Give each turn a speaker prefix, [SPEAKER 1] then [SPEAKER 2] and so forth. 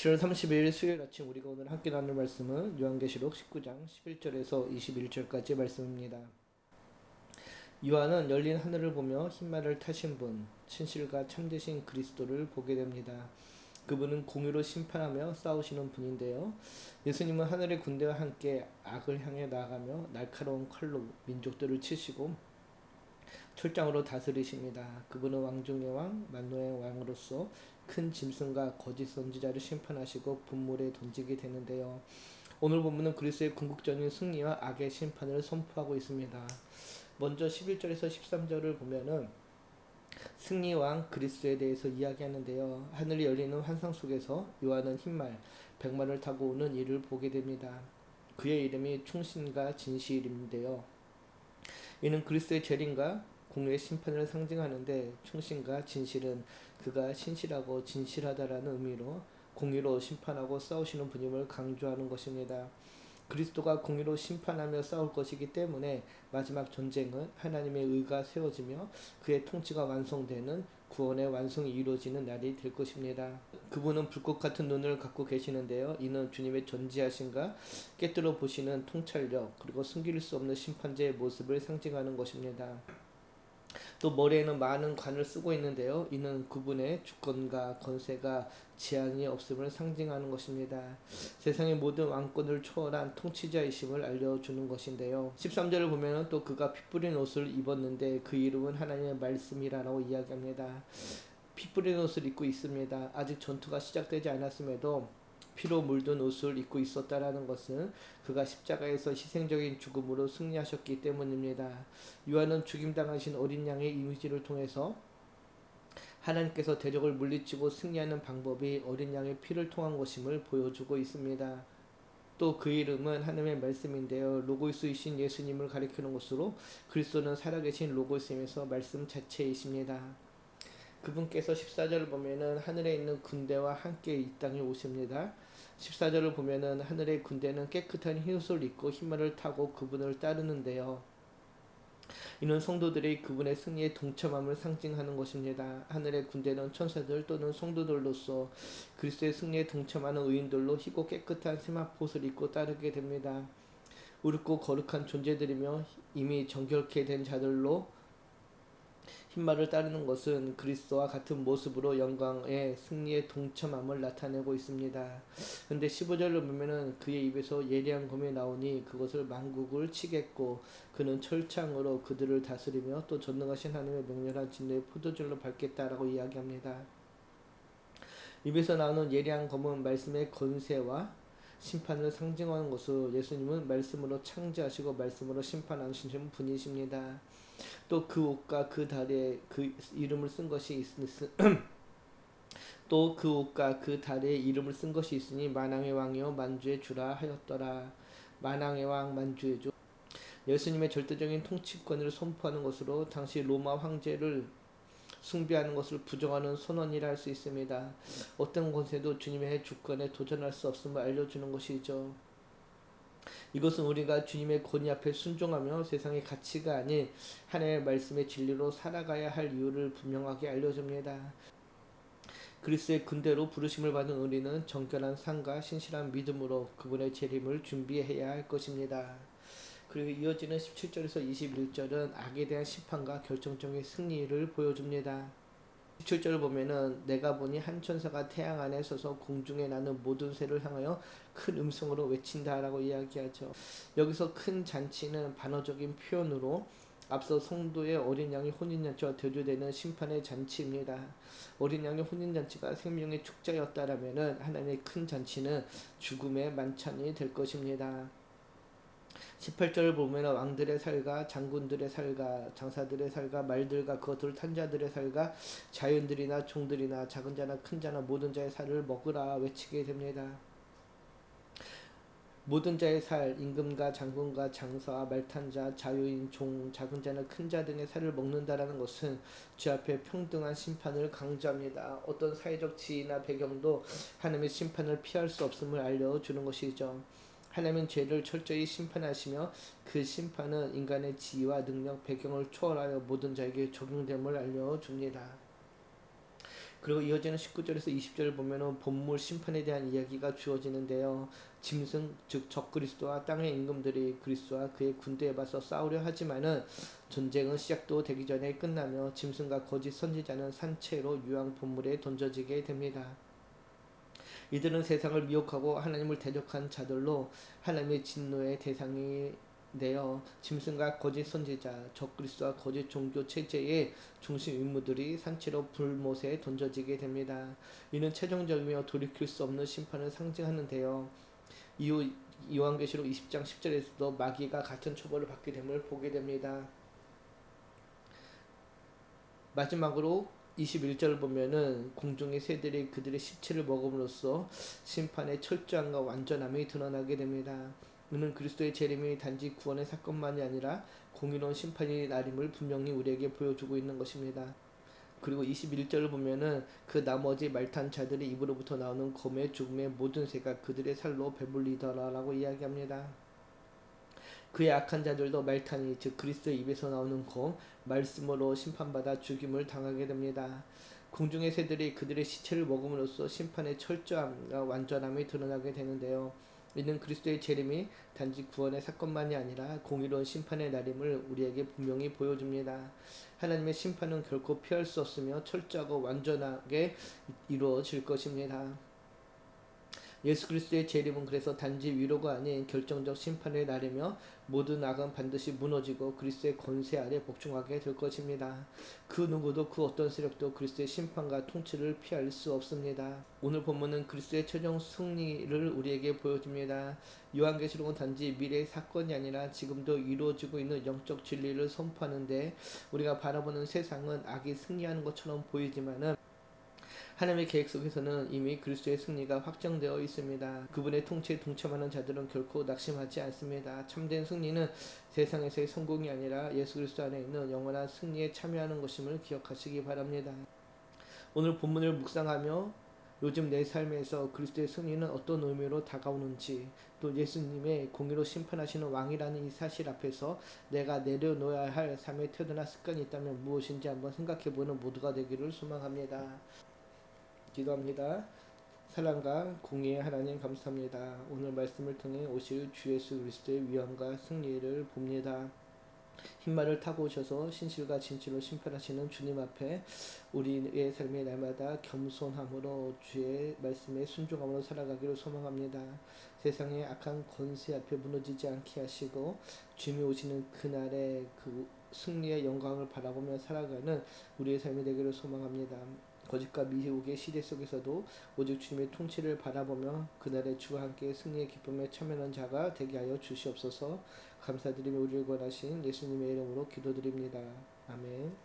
[SPEAKER 1] 7월 30일 수요일 아침 우리가 오늘 함께 나눌 말씀은 요한계시록 19장 11절에서 21절까지 말씀입니다. 요한은 열린 하늘을 보며 흰말을 타신 분, 신실과 참되신 그리스도를 보게 됩니다. 그분은 공의로 심판하며 싸우시는 분인데요. 예수님은 하늘의 군대와 함께 악을 향해 나아가며 날카로운 칼로 민족들을 치시고 철장으로 다스리십니다. 그분은 왕 중의 왕, 만노의 왕으로서 큰 짐승과 거짓 선지자를 심판하시고 분물에 던지게 되는데요. 오늘 본문은 그리스도의 궁극적인 승리와 악의 심판을 선포하고 있습니다. 먼저 11절에서 13절을 보면은 승리왕 그리스도에 대해서 이야기하는데요. 하늘이 열리는 환상 속에서 요한은 흰말, 백마를 타고 오는 이를 보게 됩니다. 그의 이름이 충신과 진실인데요. 이는 그리스도의 재림과 공의의 심판을 상징하는데 충신과 진실은 그가 신실하고 진실하다라는 의미로 공의로 심판하고 싸우시는 분임을 강조하는 것입니다. 그리스도가 공의로 심판하며 싸울 것이기 때문에 마지막 전쟁은 하나님의 의가 세워지며 그의 통치가 완성되는 구원의 완성이 이루어지는 날이 될 것입니다. 그분은 불꽃 같은 눈을 갖고 계시는데요. 이는 주님의 전지하심과 깨뜨려 보시는 통찰력 그리고 숨길 수 없는 심판자의 모습을 상징하는 것입니다. 또 머리에는 많은 관을 쓰고 있는데요. 이는 그분의 주권과 권세가 제한이 없음을 상징하는 것입니다. 세상의 모든 왕권을 초월한 통치자이심을 알려주는 것인데요. 13절을 보면 또 그가 피 뿌린 옷을 입었는데 그 이름은 하나님의 말씀이라고 이야기합니다. 피 뿌린 옷을 입고 있습니다. 아직 전투가 시작되지 않았음에도 피로 물든 옷을 입고 있었다라는 것은 그가 십자가에서 희생적인 죽음으로 승리하셨기 때문입니다. 요한은 죽임당하신 어린 양의 이미지를 통해서 하나님께서 대적을 물리치고 승리하는 방법이 어린 양의 피를 통한 것임을 보여주고 있습니다. 또 그 이름은 하나님의 말씀인데요. 로고스이신 예수님을 가리키는 것으로 그리스도는 살아계신 로고스임에서 말씀 자체이십니다. 그분께서 14절을 보면은 하늘에 있는 군대와 함께 이 땅에 오십니다. 14절을 보면은 하늘의 군대는 깨끗한 흰옷을 입고 흰말을 타고 그분을 따르는데요. 이는 성도들이 그분의 승리에 동참함을 상징하는 것입니다. 하늘의 군대는 천사들 또는 성도들로서 그리스도의 승리에 동참하는 의인들로 희고 깨끗한 세마포옷을 입고 따르게 됩니다. 의롭고 거룩한 존재들이며 이미 정결케 된 자들로 흰말을 따르는 것은 그리스도와 같은 모습으로 영광의 승리에 동참함을 나타내고 있습니다. 근데 15절을 보면은 그의 입에서 예리한 검이 나오니 그것을 만국을 치겠고 그는 철창으로 그들을 다스리며 또 전능하신 하나님의 맹렬한 진노의 포도주로 밟겠다라고 이야기합니다. 입에서 나오는 예리한 검은 말씀의 권세와 심판을 상징하는 것으로 예수님은 말씀으로 창조하시고 말씀으로 심판하시는 분이십니다. 또 그 옷과 그 다리에 그 이름을 쓴 것이 또 그 옷과 그 다리에 이름을 쓴 것이 있으니 만왕의 왕이요 만주의 주라 하였더라. 만왕의 왕 만주의 주 예수님의 절대적인 통치권을 선포하는 것으로 당시 로마 황제를 숭배하는 것을 부정하는 선언이라 할 수 있습니다. 어떤 권세도 주님의 주권에 도전할 수 없음을 알려주는 것이죠. 이것은 우리가 주님의 권위 앞에 순종하며 세상의 가치가 아닌 하나님의 말씀의 진리로 살아가야 할 이유를 분명하게 알려줍니다. 그리스도의 군대로 부르심을 받은 우리는 정결한 삶과 신실한 믿음으로 그분의 재림을 준비해야 할 것입니다. 그리고 이어지는 17절에서 21절은 악에 대한 심판과 결정적인 승리를 보여줍니다. 17절을 보면은 내가 보니 한 천사가 태양 안에 서서 공중에 나는 모든 새를 향하여 큰 음성으로 외친다라고 이야기하죠. 여기서 큰 잔치는 반어적인 표현으로 앞서 성도의 어린 양의 혼인잔치와 대조되는 심판의 잔치입니다. 어린 양의 혼인잔치가 생명의 축제였다라면은 하나님의 큰 잔치는 죽음의 만찬이 될 것입니다. 18절을 보면 왕들의 살과 장군들의 살과 장사들의 살과 말들과 그것을 탄 자들의 살과 자연들이나 종들이나 작은 자나 큰 자나 모든 자의 살을 먹으라 외치게 됩니다. 모든 자의 살, 임금과 장군과 장사와 말탄 자, 자유인, 종, 작은 자나 큰 자 등의 살을 먹는다라는 것은 주 앞에 평등한 심판을 강조합니다. 어떤 사회적 지위나 배경도 하나님의 심판을 피할 수 없음을 알려주는 것이죠. 하나님은 죄를 철저히 심판하시며 그 심판은 인간의 지위와 능력, 배경을 초월하여 모든 자에게 적용됨을 알려줍니다. 그리고 이어지는 19절에서 20절을 보면은 본물 심판에 대한 이야기가 주어지는데요. 짐승 즉 적그리스도와 땅의 임금들이 그리스도와 그의 군대에 맞서 싸우려 하지만은 전쟁은 시작도 되기 전에 끝나며 짐승과 거짓 선지자는 산채로 유황 본물에 던져지게 됩니다. 이들은 세상을 미혹하고 하나님을 대적한 자들로 하나님의 진노의 대상이 되어 짐승과 거짓 선지자, 적그리스도와 거짓 종교 체제의 중심 인물들이 산채로 불못에 던져지게 됩니다. 이는 최종적이며 돌이킬 수 없는 심판을 상징하는데요. 이후 요한계시록 20장 10절에서도 마귀가 같은 처벌을 받게 됨을 보게 됩니다. 마지막으로 21절을 보면은 공중의 새들이 그들의 시체를 먹음으로써 심판의 철저함과 완전함이 드러나게 됩니다. 이는 그리스도의 재림이 단지 구원의 사건만이 아니라 공의로운 심판의 날임을 분명히 우리에게 보여주고 있는 것입니다. 그리고 21절을 보면은 그 나머지 말탄 자들의 입으로부터 나오는 검의 죽음의 모든 새가 그들의 살로 배불리더라라고 이야기합니다. 그의 악한 자들도 말탄이 즉 그리스도의 입에서 나오는 검 말씀으로 심판받아 죽임을 당하게 됩니다. 공중의 새들이 그들의 시체를 먹음으로써 심판의 철저함과 완전함이 드러나게 되는데요. 이는 그리스도의 재림이 단지 구원의 사건만이 아니라 공의로운 심판의 날임을 우리에게 분명히 보여줍니다. 하나님의 심판은 결코 피할 수 없으며 철저하고 완전하게 이루어질 것입니다. 예수 그리스도의 재림은 그래서 단지 위로가 아닌 결정적 심판의 날이며 모든 악은 반드시 무너지고 그리스도의 권세 아래 복종하게 될 것입니다. 그 누구도 그 어떤 세력도 그리스도의 심판과 통치를 피할 수 없습니다. 오늘 본문은 그리스도의 최종 승리를 우리에게 보여줍니다. 요한계시록은 단지 미래의 사건이 아니라 지금도 이루어지고 있는 영적 진리를 선포하는데 우리가 바라보는 세상은 악이 승리하는 것처럼 보이지만은 하나님의 계획 속에서는 이미 그리스도의 승리가 확정되어 있습니다. 그분의 통치에 동참하는 자들은 결코 낙심하지 않습니다. 참된 승리는 세상에서의 성공이 아니라 예수 그리스도 안에 있는 영원한 승리에 참여하는 것임을 기억하시기 바랍니다. 오늘 본문을 묵상하며 요즘 내 삶에서 그리스도의 승리는 어떤 의미로 다가오는지, 또 예수님의 공의로 심판하시는 왕이라는 이 사실 앞에서 내가 내려놓아야 할 삶의 태도나 습관이 있다면 무엇인지 한번 생각해보는 모두가 되기를 소망합니다. 기도합니다. 사랑과 공의의 하나님 감사합니다. 오늘 말씀을 통해 오실 주 예수 그리스도의 위엄과 승리를 봅니다. 흰말을 타고 오셔서 신실과 진실로 심판하시는 주님 앞에 우리의 삶의 날마다 겸손함으로 주의 말씀에 순종함으로 살아가기를 소망합니다. 세상의 악한 권세 앞에 무너지지 않게 하시고 주님이 오시는 그날의 그 승리의 영광을 바라보며 살아가는 우리의 삶이 되기를 소망합니다. 거짓과 미혹의 시대 속에서도 오직 주님의 통치를 바라보며 그날의 주와 함께 승리의 기쁨에 참여하는 자가 되게 하여 주시옵소서. 감사드리며 우리를 구원하신 예수님의 이름으로 기도드립니다. 아멘.